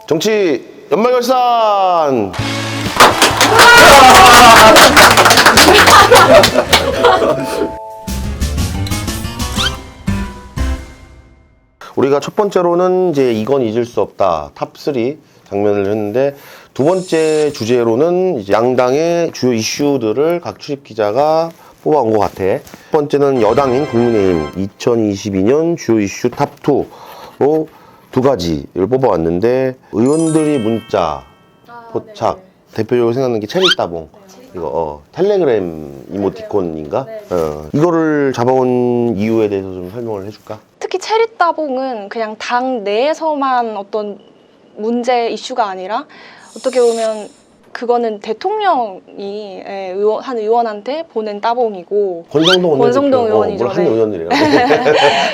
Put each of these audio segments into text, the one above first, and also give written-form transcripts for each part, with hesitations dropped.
정치 연말결산! 우리가 첫 번째로는 이제 이건 잊을 수 없다 탑3 장면을 했는데, 두 번째 주제로는 이제 양당의 주요 이슈들을 각 출입 기자가 뽑아온 것 같아. 첫 번째는 여당인 국민의힘 2022년 주요 이슈 탑2로 두 가지를 뽑아왔는데, 의원들이 문자 포착, 대표적으로 생각나는 게 체리 따봉. 이거 텔레그램 이모티콘인가? 이거를 잡아온 이유에 대해서 좀 설명을 해줄까? 특히 체리 따봉은 그냥 당 내에서만 어떤 문제 이슈가 아니라 어떻게 보면 그거는 대통령이 한 의원한테 보낸 따봉이고, 권성동 의원이죠. 한 의원이래요.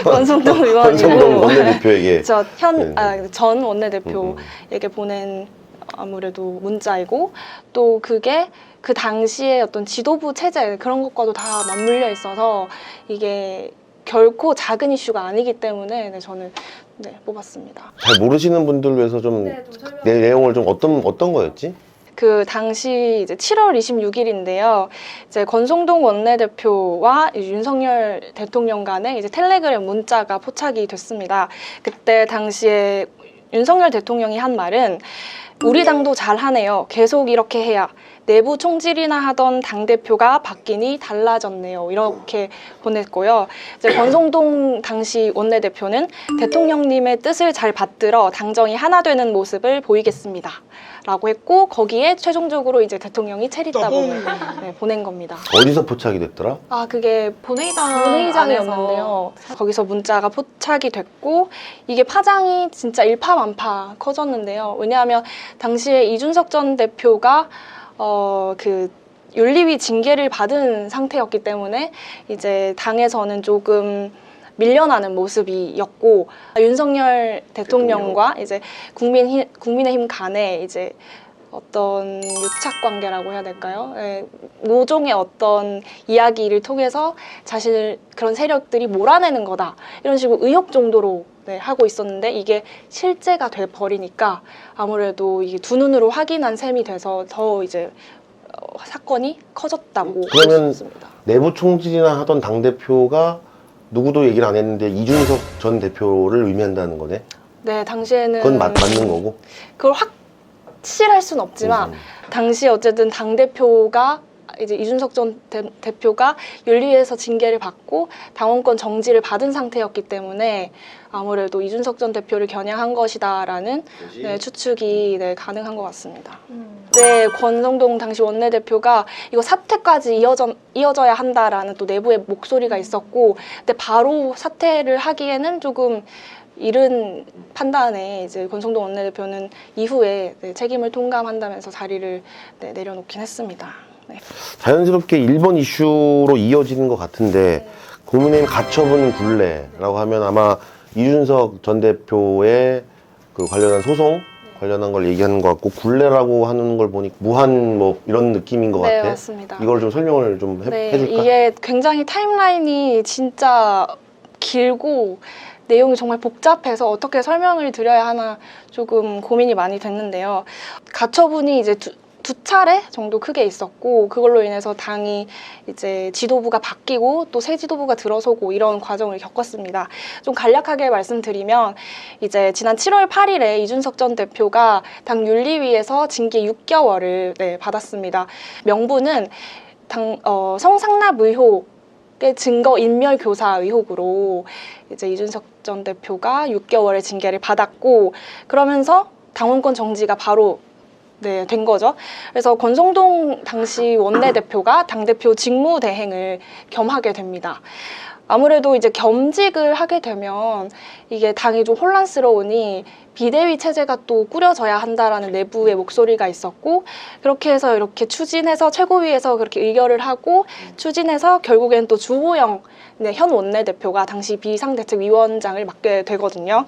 권성동 의원이고, 권성동 원내대표에게 전 원내대표에게 보낸 아무래도 문자이고, 또 그게 그 당시에 어떤 지도부 체제 그런 것과도 다 맞물려 있어서 이게 결코 작은 이슈가 아니기 때문에 저는 뽑았습니다. 잘 모르시는 분들 위해서 좀 내용을 좀 어떤 거였지? 그 당시 이제 7월 26일인데요. 이제 권성동 원내대표와 윤석열 대통령 간에 이제 텔레그램 문자가 포착이 됐습니다. 그때 당시에 윤석열 대통령이 한 말은, 우리 당도 잘하네요. 계속 이렇게 해야. 내부 총질이나 하던 당대표가 바뀌니 달라졌네요. 이렇게 보냈고요. 이제 권성동 당시 원내대표는 대통령님의 뜻을 잘 받들어 당정이 하나 되는 모습을 보이겠습니다. 라고 했고, 거기에 최종적으로 이제 대통령이 체리 따봉을 보낸 겁니다. 어디서 포착이 됐더라? 그게 본회의장이었는데요. 거기서 문자가 포착이 됐고, 이게 파장이 진짜 일파만파 커졌는데요. 왜냐하면 당시에 이준석 전 대표가 그 윤리위 징계를 받은 상태였기 때문에 이제 당에서는 조금 밀려나는 모습이었고, 윤석열 대통령과 이제 국민의힘 간에 이제 어떤 유착 관계라고 해야 될까요? 모종의 어떤 이야기를 통해서 자신을 그런 세력들이 몰아내는 거다, 이런 식으로 의혹 정도로 하고 있었는데, 이게 실제가 돼 버리니까 아무래도 이게 두 눈으로 확인한 셈이 돼서 더 이제 사건이 커졌다고 볼 수 있습니다. 내부 총질이나 하던 당대표가 누구도 얘기를 안 했는데 이준석 전 대표를 의미한다는 거네? 네, 당시에는 그건 맞는 거고? 그걸 확실할 순 없지만 당시 어쨌든 당대표가 이제 이준석 전 대표가 윤리위에서 징계를 받고 당원권 정지를 받은 상태였기 때문에 아무래도 이준석 전 대표를 겨냥한 것이다라는 추측이 가능한 것 같습니다. 네, 권성동 당시 원내대표가 이거 사퇴까지 이어져야 한다라는 또 내부의 목소리가 있었고, 근데 바로 사퇴를 하기에는 조금 이른 판단에 이제 권성동 원내대표는 이후에 책임을 통감한다면서 자리를 내려놓긴 했습니다. 네. 자연스럽게 1번 이슈로 이어지는 것 같은데, 국민의힘 가처분 굴레라고 하면 아마 이준석 전 대표의 그 관련한 소송 관련한 걸 얘기하는 것 같고, 굴레라고 하는 걸 보니 무한 뭐 이런 느낌인 것 같아. 네, 맞습니다. 이걸 좀 설명을 좀 해줄까? 이게 굉장히 타임라인이 진짜 길고 내용이 정말 복잡해서 어떻게 설명을 드려야 하나 조금 고민이 많이 됐는데요. 가처분이 이제 두 차례 정도 크게 있었고, 그걸로 인해서 당이 이제 지도부가 바뀌고 또 새 지도부가 들어서고 이런 과정을 겪었습니다. 좀 간략하게 말씀드리면, 이제 지난 7월 8일에 이준석 전 대표가 당 윤리위에서 징계 6개월을 받았습니다. 명분은 성상납 의혹의 증거 인멸 교사 의혹으로 이제 이준석 전 대표가 6개월의 징계를 받았고, 그러면서 당원권 정지가 바로 된 거죠. 그래서 권성동 당시 원내대표가 당대표 직무대행을 겸하게 됩니다. 아무래도 이제 겸직을 하게 되면 이게 당이 좀 혼란스러우니 비대위 체제가 또 꾸려져야 한다라는 내부의 목소리가 있었고, 그렇게 해서 이렇게 추진해서 최고위에서 그렇게 의결을 하고 추진해서 결국엔 또 주호영 현 원내대표가 당시 비상대책위원장을 맡게 되거든요.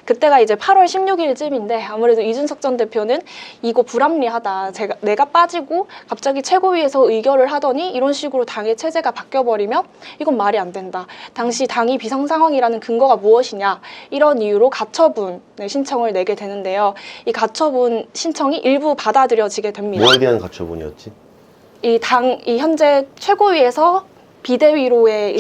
그때가 이제 8월 16일쯤인데 아무래도 이준석 전 대표는 이거 불합리하다. 내가 빠지고 갑자기 최고위에서 의결을 하더니 이런 식으로 당의 체제가 바뀌어버리면 이건 말이 안 된다. 당시 당이 비상 상황이라는 근거가 무엇이냐 이런 이유로 가처분 신청을 내게 되는데요. 이 가처분 신청이 일부 받아들여지게 됩니다. 뭐에 대한 가처분이었지? 이 현재 최고위에서 비대위로의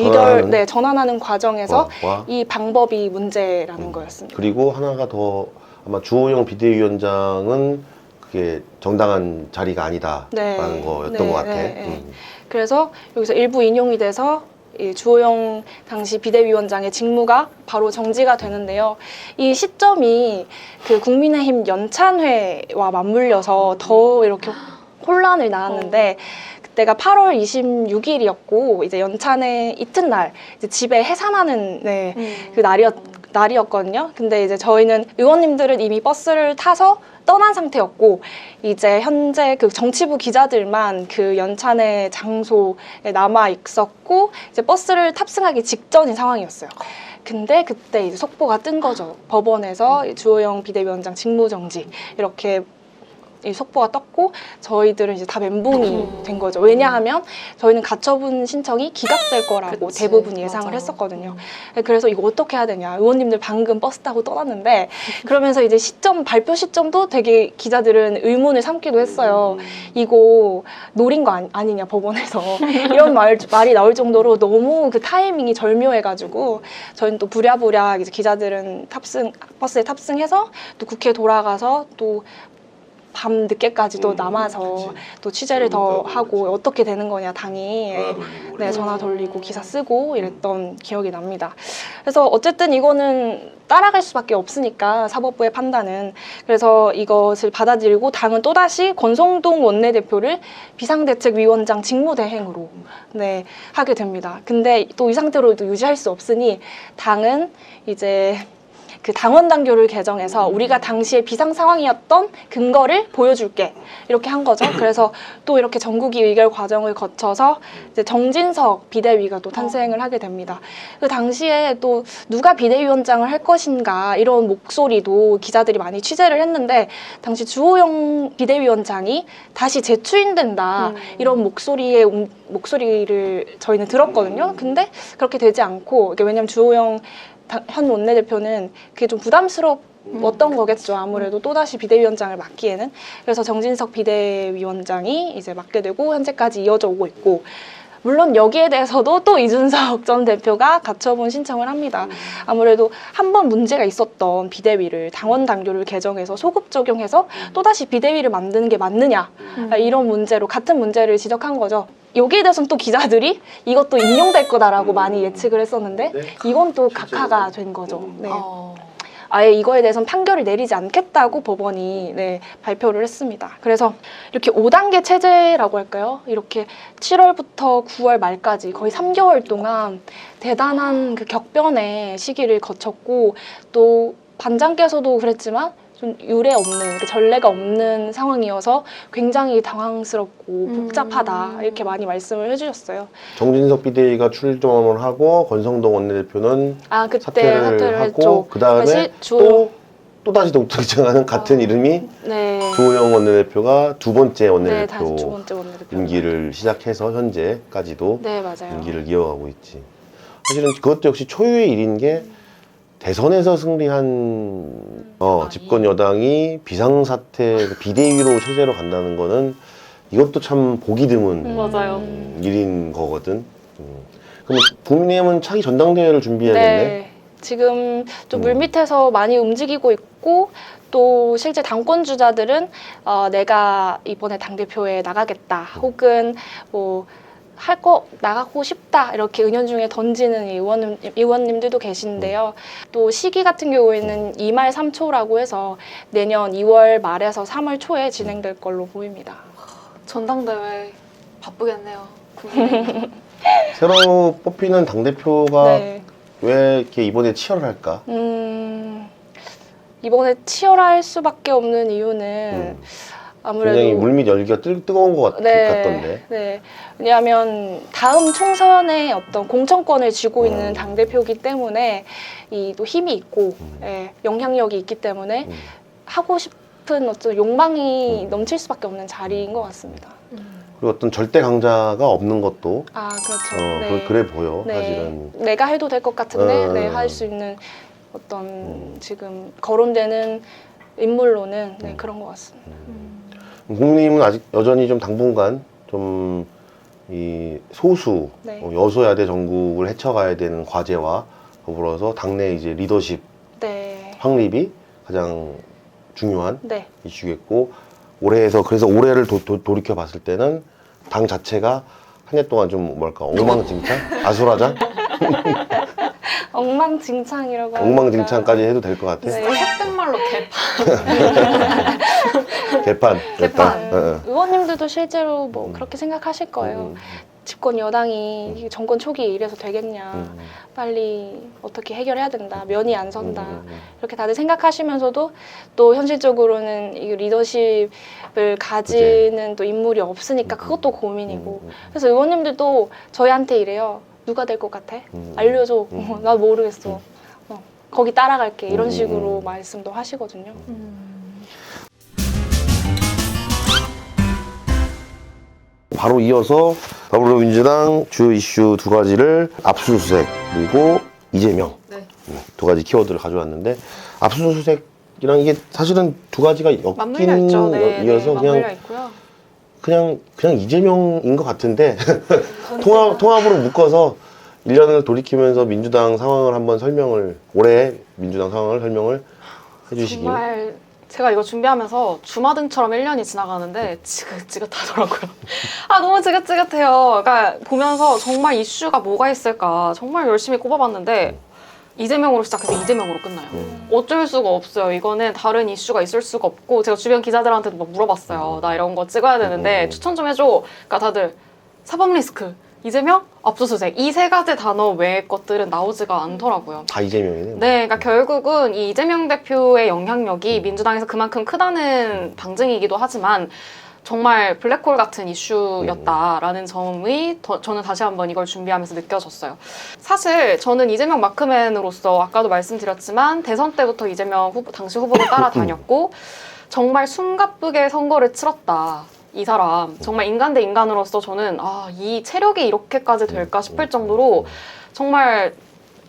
전환하는 과정에서 와. 이 방법이 문제라는 거였습니다. 그리고 하나가 더 아마 주호영 비대위원장은 그게 정당한 자리가 아니다라는 거였던 것 같아. 그래서 여기서 일부 인용이 돼서 이 주호영 당시 비대위원장의 직무가 바로 정지가 되는데요. 이 시점이 그 국민의힘 연찬회와 맞물려서 더 이렇게 혼란을 낳았는데 그때가 8월 26일이었고 이제 연찬회 이튿날 이제 집에 해산하는 그 날이었거든요. 근데 이제 저희는 의원님들은 이미 버스를 타서 떠난 상태였고 이제 현재 그 정치부 기자들만 그 연찬회 장소에 남아 있었고 이제 버스를 탑승하기 직전인 상황이었어요. 근데 그때 이제 속보가 뜬 거죠. 법원에서 주호영 비대위원장 직무정지 이렇게 이 속보가 떴고 저희들은 이제 다 멘붕이 된 거죠. 왜냐하면 저희는 가처분 신청이 기각될 거라고 그치, 대부분 예상을 맞아. 했었거든요. 그래서 이거 어떻게 해야 되냐. 의원님들 방금 버스 타고 떠났는데 그러면서 이제 발표 시점도 되게 기자들은 의문을 삼기도 했어요. 이거 노린 거 아니냐 법원에서 이런 말이 나올 정도로 너무 그 타이밍이 절묘해가지고 저희는 또 부랴부랴 이제 기자들은 버스에 탑승해서 또 국회에 돌아가서 또 밤 늦게까지도 남아서 또 취재를 더 하고 어떻게 되는 거냐 당이 전화 돌리고 기사 쓰고 이랬던 기억이 납니다. 그래서 어쨌든 이거는 따라갈 수밖에 없으니까 사법부의 판단은 그래서 이것을 받아들이고 당은 또다시 권성동 원내대표를 비상대책위원장 직무대행으로 하게 됩니다. 근데 또 이 상태로도 유지할 수 없으니 당은 이제 그 당원 당규를 개정해서 우리가 당시에 비상 상황이었던 근거를 보여줄게 이렇게 한 거죠. 그래서 또 이렇게 전국위 의결 과정을 거쳐서 이제 정진석 비대위가 또 탄생을 하게 됩니다. 그 당시에 또 누가 비대위원장을 할 것인가 이런 목소리도 기자들이 많이 취재를 했는데 당시 주호영 비대위원장이 다시 재추인된다 이런 목소리를 저희는 들었거든요. 근데 그렇게 되지 않고 왜냐면 주호영 현 원내대표는 그게 좀 부담스러웠던 거겠죠. 아무래도 또다시 비대위원장을 맡기에는. 그래서 정진석 비대위원장이 이제 맡게 되고 현재까지 이어져 오고 있고 물론 여기에 대해서도 또 이준석 전 대표가 가처분 신청을 합니다. 아무래도 한 번 문제가 있었던 비대위를 당원 당규를 개정해서 소급 적용해서 또다시 비대위를 만드는 게 맞느냐 이런 문제로 같은 문제를 지적한 거죠. 여기에 대해서는 또 기자들이 이것도 인용될 거다라고 많이 예측을 했었는데 이건 또 각하가 된 거죠. 아예 이거에 대해서는 판결을 내리지 않겠다고 법원이 발표를 했습니다. 그래서 이렇게 5단계 체제라고 할까요? 이렇게 7월부터 9월 말까지 거의 3개월 동안 대단한 그 격변의 시기를 거쳤고 또 반장께서도 그랬지만 좀 유례 없는, 전례가 없는 상황이어서 굉장히 당황스럽고 복잡하다 이렇게 많이 말씀을 해주셨어요. 정진석 비대위가 출정을 하고 권성동 원내대표는 그때 사퇴를 하고 했죠. 그 다음에 또 다시 독특정하는 같은 이름이 주호영 원내대표가 두 번째 원내대표 두 번째 원내대표 임기를 시작해서 현재까지도 맞아요. 임기를 이어가고 있지. 사실은 그것도 역시 초유의 일인 게 대선에서 승리한 집권 여당이 비상사태 비대위로 체제로 간다는 거는 이것도 참 보기 드문 맞아요. 일인 거거든. 그럼 국민의힘은 차기 전당대회를 준비해야겠네. 지금 좀 물밑에서 많이 움직이고 있고 또 실제 당권 주자들은 내가 이번에 당대표에 나가겠다 혹은 뭐 나가고 싶다 이렇게 은연중에 던지는 의원님들도 계신데요. 또 시기 같은 경우에는 2말 3초라고 해서 내년 2월 말에서 3월 초에 진행될 걸로 보입니다. 전당대회 바쁘겠네요. 국민의힘. 새로 뽑히는 당대표가 왜 이렇게 이번에 치열할까? 이번에 치열할 수밖에 없는 이유는 아무래도 굉장히 물밑 열기가 뜨거운 것 같던데. 왜냐하면 다음 총선에 어떤 공천권을 쥐고 있는 당대표이기 때문에 또 힘이 있고 영향력이 있기 때문에 하고 싶은 어떤 욕망이 넘칠 수밖에 없는 자리인 것 같습니다. 그리고 어떤 절대 강자가 없는 것도 아, 그렇죠. 네. 그래 보여 네. 사실은. 내가 해도 될 것 같은데 어. 네, 할 수 있는 어떤 지금 거론되는 인물로는 네, 그런 것 같습니다. 국민의힘은 아직 여전히 좀 당분간 좀 이 소수 네. 여소야대 전국을 헤쳐가야 되는 과제와 더불어서 당내 이제 리더십 네. 확립이 가장 중요한 네. 이슈겠고 올해에서 그래서 올해를 돌이켜 봤을 때는 당 자체가 한 해 동안 좀 뭐랄까 엉망진창 아수라장 엉망진창이라고 엉망진창까지 해도 될 것 같아. 네. 속된 말로 개판. 개판. 개판. 의원님들도 실제로 뭐 그렇게 생각하실 거예요. 음. 집권 여당이 정권 초기에 이래서 되겠냐. 빨리 어떻게 해결해야 된다. 면이 안 선다. 이렇게 다들 생각하시면서도 또 현실적으로는 이 리더십을 가지는 또 인물이 없으니까 그것도 고민이고. 그래서 의원님들도 저희한테 이래요. 누가 될 것 같아? 알려줘. 나 모르겠어. 거기 따라갈게. 이런 식으로 말씀도 하시거든요. 바로 이어서 더불어민주당 주요 이슈 두 가지를 압수수색 그리고 이재명 네. 두 가지 키워드를 가져왔는데 압수수색이랑 이게 사실은 두 가지가 맞물려 있죠. 네, 엮인이어서 네, 그냥 맞물려 있고요. 그냥 이재명인 것 같은데 통합으로 묶어서 1년을 돌이키면서 민주당 상황을 한번 올해 민주당 상황을 설명을 해주시길. 정말 제가 이거 준비하면서 주마등처럼 1년이 지나가는데 지긋지긋하더라고요. 아, 너무 지긋지긋해요. 그러니까 보면서 정말 이슈가 뭐가 있을까 정말 열심히 꼽아봤는데 이재명으로 시작해서 이재명으로 끝나요. 어쩔 수가 없어요. 이거는 다른 이슈가 있을 수가 없고 제가 주변 기자들한테도 막 물어봤어요. 나 이런 거 찍어야 되는데 추천 좀 해줘. 그러니까 다들 사법 리스크, 이재명, 압수수색 이 세 가지 단어 외의 것들은 나오지가 않더라고요. 다 이재명이네. 네, 그러니까 결국은 이 이재명 대표의 영향력이 민주당에서 그만큼 크다는 방증이기도 하지만 정말 블랙홀 같은 이슈였다라는 점이 저는 다시 한번 이걸 준비하면서 느껴졌어요. 사실 저는 이재명 마크맨으로서 아까도 말씀드렸지만 대선 때부터 이재명 당시 후보를 따라다녔고 정말 숨가쁘게 선거를 치렀다. 이 사람 정말 인간 대 인간으로서 저는 이 체력이 이렇게까지 될까 싶을 정도로 정말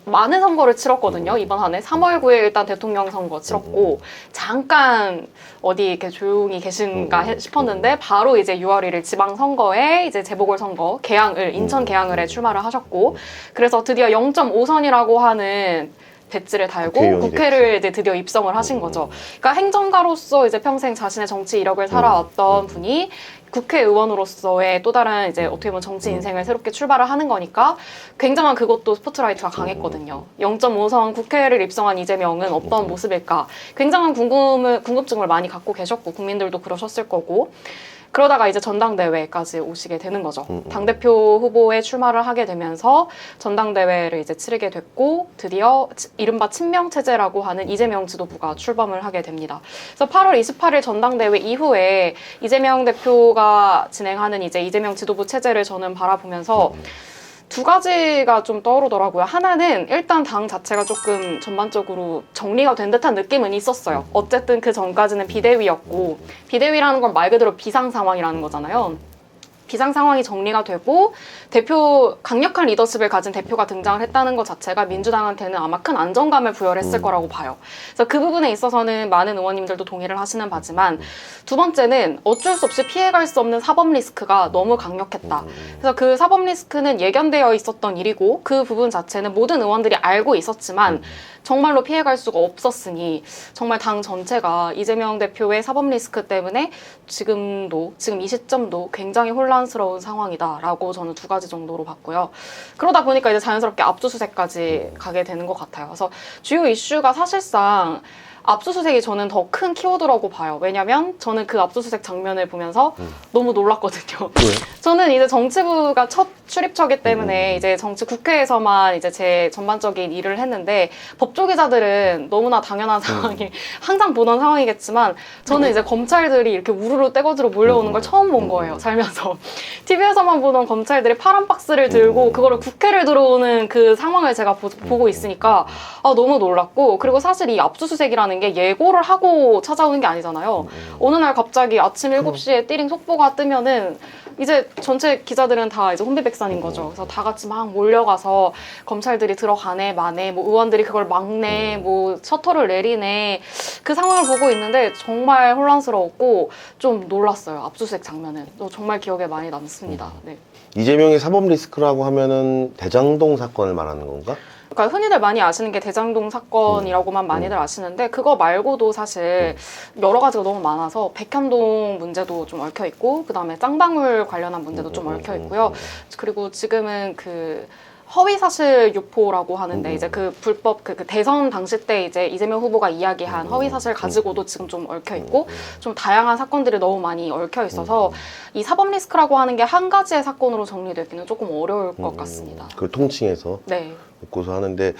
많은 선거를 치렀거든요. 이번 한 해 3월 9일 일단 대통령 선거 치렀고 잠깐 어디 이렇게 조용히 계신가 싶었는데 바로 이제 6월 1일 지방선거에 이제 재보궐선거 인천 계양을에 출마를 하셨고 그래서 드디어 0.5선이라고 하는 배지를 달고 국회를 이제 드디어 입성을 하신 거죠. 그러니까 행정가로서 이제 평생 자신의 정치 이력을 살아왔던 분이 국회의원으로서의 또 다른 이제 어떻게 보면 정치 인생을 새롭게 출발을 하는 거니까 굉장한 그것도 스포트라이트가 강했거든요. 0.5선 국회를 입성한 이재명은 어떤 모습일까? 굉장한 궁금증을 많이 갖고 계셨고 국민들도 그러셨을 거고 그러다가 이제 전당대회까지 오시게 되는 거죠. 당대표 후보에 출마를 하게 되면서 전당대회를 이제 치르게 됐고 드디어 이른바 친명체제라고 하는 이재명 지도부가 출범을 하게 됩니다. 그래서 8월 28일 전당대회 이후에 이재명 대표가 진행하는 이제 이재명 지도부 체제를 저는 바라보면서 두 가지가 좀 떠오르더라고요. 하나는 일단 당 자체가 조금 전반적으로 정리가 된 듯한 느낌은 있었어요. 어쨌든 그 전까지는 비대위였고 비대위라는 건 말 그대로 비상 상황이라는 거잖아요. 비상 상황이 정리가 되고 강력한 리더십을 가진 대표가 등장을 했다는 것 자체가 민주당한테는 아마 큰 안정감을 부여했을 거라고 봐요. 그래서 그 부분에 있어서는 많은 의원님들도 동의를 하시는 바지만 두 번째는 어쩔 수 없이 피해갈 수 없는 사법 리스크가 너무 강력했다. 그래서 그 사법 리스크는 예견되어 있었던 일이고 그 부분 자체는 모든 의원들이 알고 있었지만 정말로 피해갈 수가 없었으니 정말 당 전체가 이재명 대표의 사법 리스크 때문에 지금 이 시점도 굉장히 혼란스러운 상황이다라고 저는 두 가지 정도로 봤고요. 그러다 보니까 이제 자연스럽게 압수수색까지 가게 되는 것 같아요. 그래서 주요 이슈가 사실상 압수수색이 저는 더 큰 키워드라고 봐요. 왜냐면 저는 그 압수수색 장면을 보면서 너무 놀랐거든요. 저는 이제 정치부가 첫 출입처기 때문에 이제 국회에서만 이제 제 전반적인 일을 했는데 법조기자들은 너무나 당연한 상황이 항상 보던 상황이겠지만 저는 이제 검찰들이 이렇게 우르르 떼거지로 몰려오는 걸 처음 본 거예요. 살면서. TV에서만 보던 검찰들이 파란 박스를 들고 그거를 국회를 들어오는 그 상황을 제가 보고 있으니까 너무 놀랐고 그리고 사실 이 압수수색이라는 게 예고를 하고 찾아오는 게 아니잖아요. 어느 날 갑자기 아침 7시에 띠링 속보가 뜨면은 이제 전체 기자들은 다 이제 혼비백산인 거죠. 그래서 다 같이 막 몰려가서 검찰들이 들어가네 마네, 뭐 의원들이 그걸 막네, 뭐 셔터를 내리네, 그 상황을 보고 있는데 정말 혼란스러웠고 좀 놀랐어요. 압수수색 장면은 정말 기억에 많이 남습니다. 네. 이재명의 사법 리스크라고 하면은 대장동 사건을 말하는 건가? 그러니까 흔히들 많이 아시는 게 대장동 사건이라고만 많이들 아시는데 그거 말고도 사실 여러 가지가 너무 많아서 백현동 문제도 좀 얽혀 있고 그다음에 짱방울 관련한 문제도 좀 얽혀 있고요. 그리고 지금은 그 허위사실 유포라고 하는데 이제 그 불법 그 대선 당시 때 이제 이재명 후보가 이야기한 허위사실 가지고도 지금 좀 얽혀 있고 좀 다양한 사건들이 너무 많이 얽혀 있어서 이 사법 리스크라고 하는 게 한 가지의 사건으로 정리되기는 조금 어려울 것 같습니다. 그 통칭해서 네. 묶고서 하는데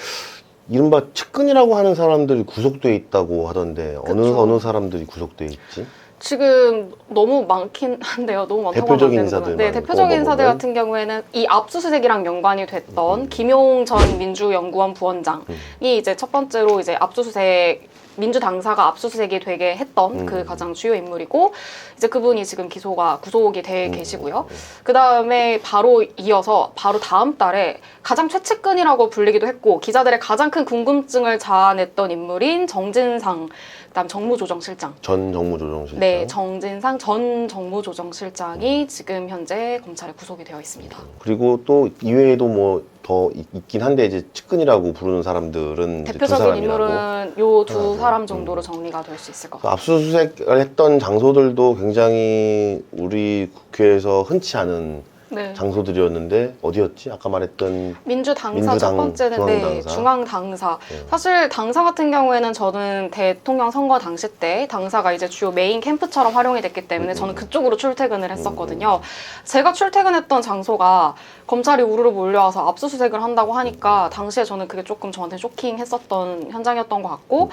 이른바 측근이라고 하는 사람들이 구속돼 있다고 하던데 그쵸. 어느 사람들이 구속돼 있지? 지금 너무 많긴 한데요. 너무 많다고 대표적인 하면 인사들만 네, 대표적인 인사들 꼽아보면? 같은 경우에는 이 압수수색이랑 연관이 됐던 김용 전 민주연구원 부원장이 이제 첫 번째로 이제 압수수색 민주당사가 압수수색이 되게 했던 그 가장 주요 인물이고 이제 그분이 지금 구속이 돼 계시고요. 그 다음에 바로 이어서 바로 다음 달에 가장 최측근이라고 불리기도 했고 기자들의 가장 큰 궁금증을 자아냈던 인물인 정진상 그다음 정무조정실장. 전 정무조정실장. 네, 정진상 전 정무조정실장이 지금 현재 검찰에 구속이 되어 있습니다. 그리고 또 이외에도 뭐 더 있긴 한데 이제 측근이라고 부르는 사람들은 이제 두 대표적인 사람이라고. 인물은 요 두 사람 정도로 정리가 될 수 있을 것 같아요. 압수수색을 했던 장소들도 굉장히 우리 국회에서 흔치 않은 네. 장소들이었는데 어디였지? 아까 말했던 민주당사 첫 번째는 중앙당사. 중앙당사. 사실 당사 같은 경우에는 저는 대통령 선거 당시 때 당사가 이제 주요 메인 캠프처럼 활용이 됐기 때문에 저는 그쪽으로 출퇴근을 했었거든요. 제가 출퇴근했던 장소가 검찰이 우르르 몰려와서 압수수색을 한다고 하니까 당시에 저는 그게 조금 저한테 쇼킹했었던 현장이었던 것 같고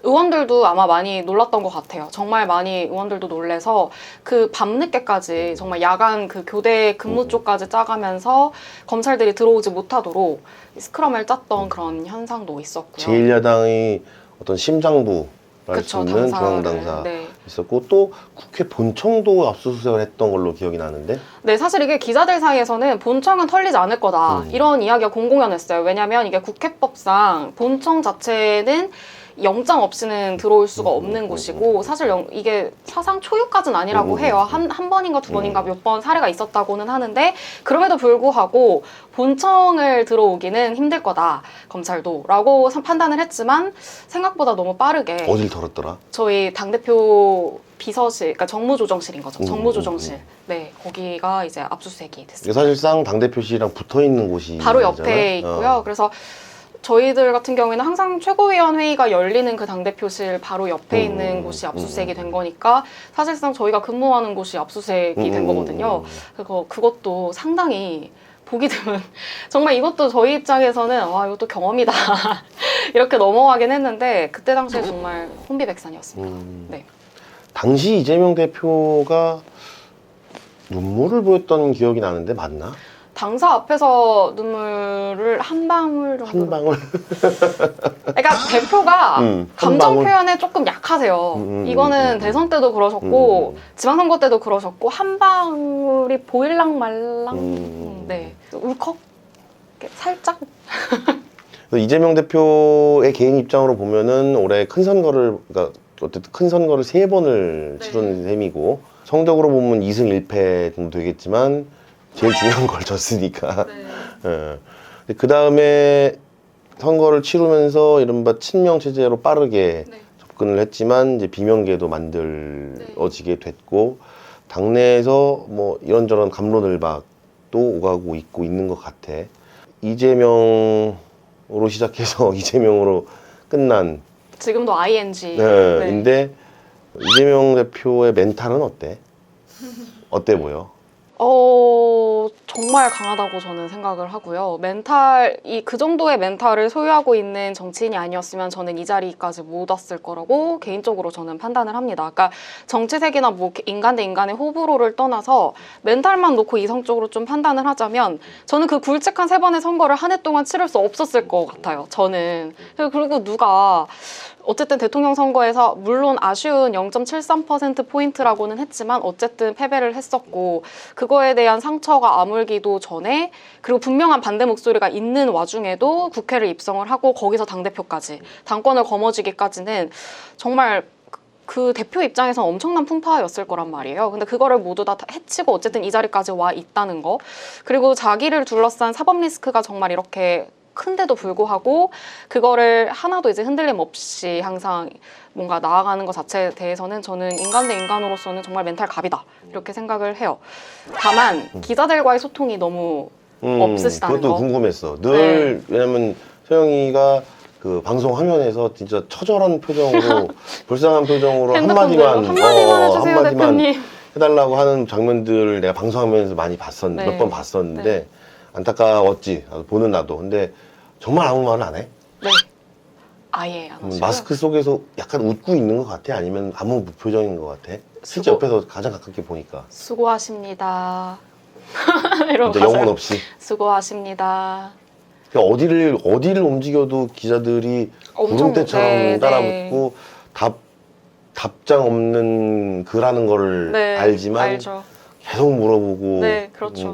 의원들도 아마 많이 놀랐던 것 같아요. 정말 많이 의원들도 놀래서 그 밤늦게까지 정말 야간 그 교대 근무 쪽까지 짜가면서 검찰들이 들어오지 못하도록 스크럼을 짰던 그런 현상도 있었고요. 제1야당이 어떤 심장부 할 수 그쵸, 있는 당사를, 중앙당사 네. 있었고 또 국회 본청도 압수수색을 했던 걸로 기억이 나는데 네, 사실 이게 기자들 사이에서는 본청은 털리지 않을 거다 이런 이야기가 공공연했어요. 왜냐하면 이게 국회법상 본청 자체는 영장 없이는 들어올 수가 없는 곳이고 사실 이게 사상 초유까지는 아니라고 해요. 한 번인가 두 번인가 몇 번 사례가 있었다고는 하는데 그럼에도 불구하고 본청을 들어오기는 힘들 거다 검찰도 라고 판단을 했지만 생각보다 너무 빠르게 어딜 털었더라? 저희 당대표 비서실, 그러니까 정무조정실인 거죠. 정무조정실. 네, 거기가 이제 압수수색이 됐어요. 사실상 당대표실이랑 붙어있는 곳이 바로 옆에 있고요. 그래서 저희들 같은 경우에는 항상 최고위원 회의가 열리는 그 당대표실 바로 옆에 있는 곳이 압수수색이 된 거니까 사실상 저희가 근무하는 곳이 압수수색이 된 거거든요. 그래서 그것도 상당히 보기 드문 정말 이것도 저희 입장에서는 와 이것도 경험이다 이렇게 넘어가긴 했는데 그때 당시에 정말 혼비백산이었습니다. 네. 당시 이재명 대표가 눈물을 보였던 기억이 나는데 맞나? 당사 앞에서 눈물을 한 방울 정도. 한 방울? 그러니까 대표가 한 감정 방울? 표현에 조금 약하세요. 이거는 대선 때도 그러셨고 지방선거 때도 그러셨고 한 방울이 보일랑 말랑. 네, 울컥 이렇게 살짝. 그래서 이재명 대표의 개인 입장으로 보면은 올해 큰 선거를 그러니까 어쨌든 큰 선거를 3번을 치른 셈이고 성적으로 보면 2승 1패 정도 되겠지만 제일 중요한 걸 졌으니까. 그 다음에 선거를 치르면서 이른바 친명 체제로 빠르게 접근을 했지만 이제 비명계도 만들어지게 됐고 당내에서 뭐 이런저런 갑론을박도 오가고 있고 있는 것 같아. 이재명으로 시작해서 이재명으로 끝난 지금도 ING. 인데 이재명 대표의 멘탈은 어때? 어때 보여? 정말 강하다고 저는 생각을 하고요. 그 정도의 멘탈을 소유하고 있는 정치인이 아니었으면 저는 이 자리까지 못 왔을 거라고 개인적으로 저는 판단을 합니다. 그러니까 정치색이나 뭐 인간 대 인간의 호불호를 떠나서 멘탈만 놓고 이성적으로 좀 판단을 하자면 저는 그 굵직한 3번의 선거를 한 해 동안 치를 수 없었을 것 같아요. 저는. 그리고 누가 어쨌든 대통령 선거에서 물론 아쉬운 0.73%포인트라고는 했지만 어쨌든 패배를 했었고 그거에 대한 상처가 아물기도 전에 그리고 분명한 반대 목소리가 있는 와중에도 국회를 입성을 하고 거기서 당대표까지 당권을 거머쥐기까지는 정말 그 대표 입장에서 엄청난 풍파였을 거란 말이에요. 근데 그거를 모두 다 해치고 어쨌든 이 자리까지 와 있다는 거. 그리고 자기를 둘러싼 사법 리스크가 정말 이렇게 큰데도 불구하고 그거를 하나도 이제 흔들림 없이 항상 뭔가 나아가는 것 자체에 대해서는 저는 인간 대 인간으로서는 정말 멘탈 갑이다 이렇게 생각을 해요. 다만 기자들과의 소통이 너무 없으시다는 그것도 거. 궁금했어. 늘 왜냐면 서영이가 그 방송 화면에서 진짜 처절한 표정으로 불쌍한 표정으로 한마디만 해주세요, 한마디만 대표님. 해달라고 하는 장면들을 내가 방송 화면에서 많이 봤었는데 네. 몇 번 봤었는데 네. 안타까웠지. 보는 나도. 근데 정말 아무 말은 안 해? 네. 아예 안 하시고요. 마스크 속에서 약간 웃고 있는 것 같아? 아니면 아무 무표정인 것 같아? 실제 수고. 옆에서 가장 가깝게 보니까. 수고하십니다. 이러고 진짜 영혼 가세요. 없이. 수고하십니다. 그러니까 어디를 움직여도 기자들이 엄청, 구름대처럼 네, 따라붙고 답장 없는 그라는 거를 네, 알지만 알죠. 계속 물어보고. 네, 그렇죠.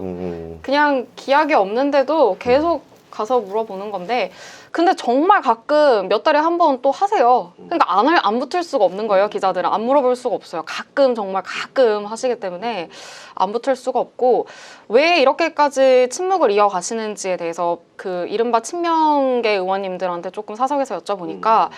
그냥 기약이 없는데도 계속 가서 물어보는 건데 근데 정말 가끔 몇 달에 한 번 또 하세요. 그러니까 안 붙을 수가 없는 거예요. 기자들은 안 물어볼 수가 없어요. 가끔 정말 가끔 하시기 때문에 안 붙을 수가 없고 왜 이렇게까지 침묵을 이어가시는지에 대해서 그 이른바 친명계 의원님들한테 조금 사석에서 여쭤보니까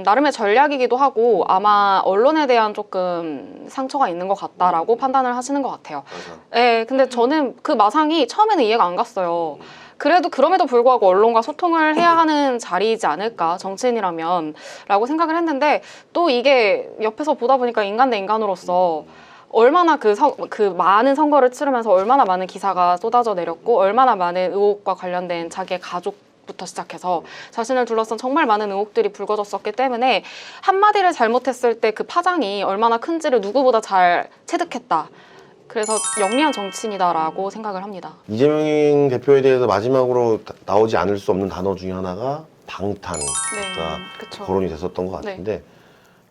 나름의 전략이기도 하고 아마 언론에 대한 조금 상처가 있는 것 같다라고 판단을 하시는 것 같아요. 네, 근데 저는 그 마상이 처음에는 이해가 안 갔어요. 그래도 그럼에도 불구하고 언론과 소통을 해야 하는 자리이지 않을까 정치인이라면 라고 생각을 했는데 또 이게 옆에서 보다 보니까 인간 대 인간으로서 얼마나 그 많은 선거를 치르면서 얼마나 많은 기사가 쏟아져 내렸고 얼마나 많은 의혹과 관련된 자기의 가족부터 시작해서 자신을 둘러싼 정말 많은 의혹들이 불거졌었기 때문에 한마디를 잘못했을 때 그 파장이 얼마나 큰지를 누구보다 잘 체득했다. 그래서 영리한 정치인이다라고 생각을 합니다. 이재명 대표에 대해서 마지막으로 나오지 않을 수 없는 단어 중에 하나가 방탄가 그쵸. 거론이 됐었던 것 같은데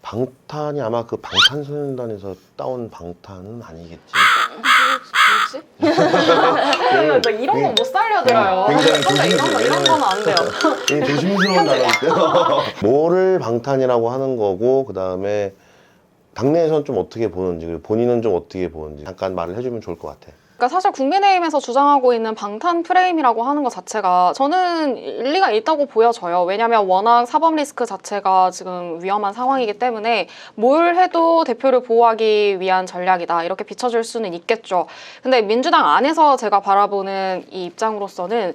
방탄이 아마 그 방탄소년단에서 따온 방탄은 아니겠지? 뭐지? 나 이런 거 못 살려드려요. 굉장히 근데 이런 거는 안 돼요. 되게 조심스러운 단어인데요. 뭐를 방탄이라고 하는 거고 그 다음에 당내에서는 좀 어떻게 보는지 그리고 본인은 좀 어떻게 보는지 잠깐 말을 해주면 좋을 것 같아. 그러니까 사실 국민의힘에서 주장하고 있는 방탄 프레임이라고 하는 것 자체가 저는 일리가 있다고 보여져요. 왜냐하면 워낙 사법 리스크 자체가 지금 위험한 상황이기 때문에 뭘 해도 대표를 보호하기 위한 전략이다 이렇게 비춰질 수는 있겠죠. 근데 민주당 안에서 제가 바라보는 이 입장으로서는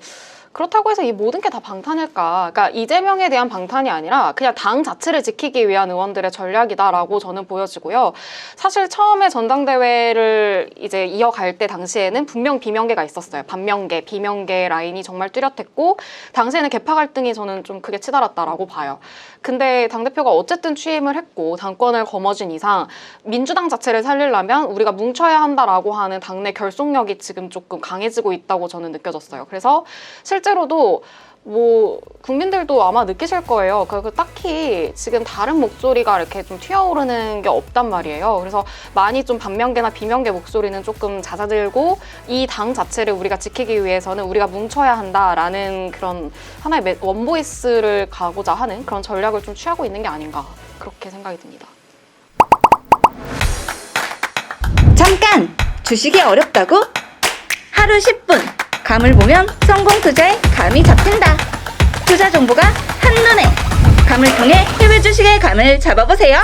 그렇다고 해서 이 모든 게 다 방탄일까? 그러니까 이재명에 대한 방탄이 아니라 그냥 당 자체를 지키기 위한 의원들의 전략이다라고 저는 보여지고요. 사실 처음에 전당대회를 이제 이어갈 때 당시에는 분명 비명계가 있었어요. 반명계, 비명계 라인이 정말 뚜렷했고 당시에는 계파 갈등이 저는 좀 크게 치달았다라고 봐요. 근데 당대표가 어쨌든 취임을 했고 당권을 거머쥔 이상 민주당 자체를 살리려면 우리가 뭉쳐야 한다라고 하는 당내 결속력이 지금 조금 강해지고 있다고 저는 느껴졌어요. 그래서 실제로도 뭐 국민들도 아마 느끼실 거예요. 그 딱히 지금 다른 목소리가 이렇게 좀 튀어오르는 게 없단 말이에요. 그래서 많이 좀 반명계나 비명계 목소리는 조금 잦아들고 이 당 자체를 우리가 지키기 위해서는 우리가 뭉쳐야 한다라는 그런 하나의 원보이스를 가고자 하는 그런 전략을 좀 취하고 있는 게 아닌가 그렇게 생각이 듭니다. 잠깐! 주식이 어렵다고? 하루 10분! 감을 보면 성공 투자에 감이 잡힌다. 투자 정보가 한눈에 감을 통해 해외 주식의 감을 잡아보세요.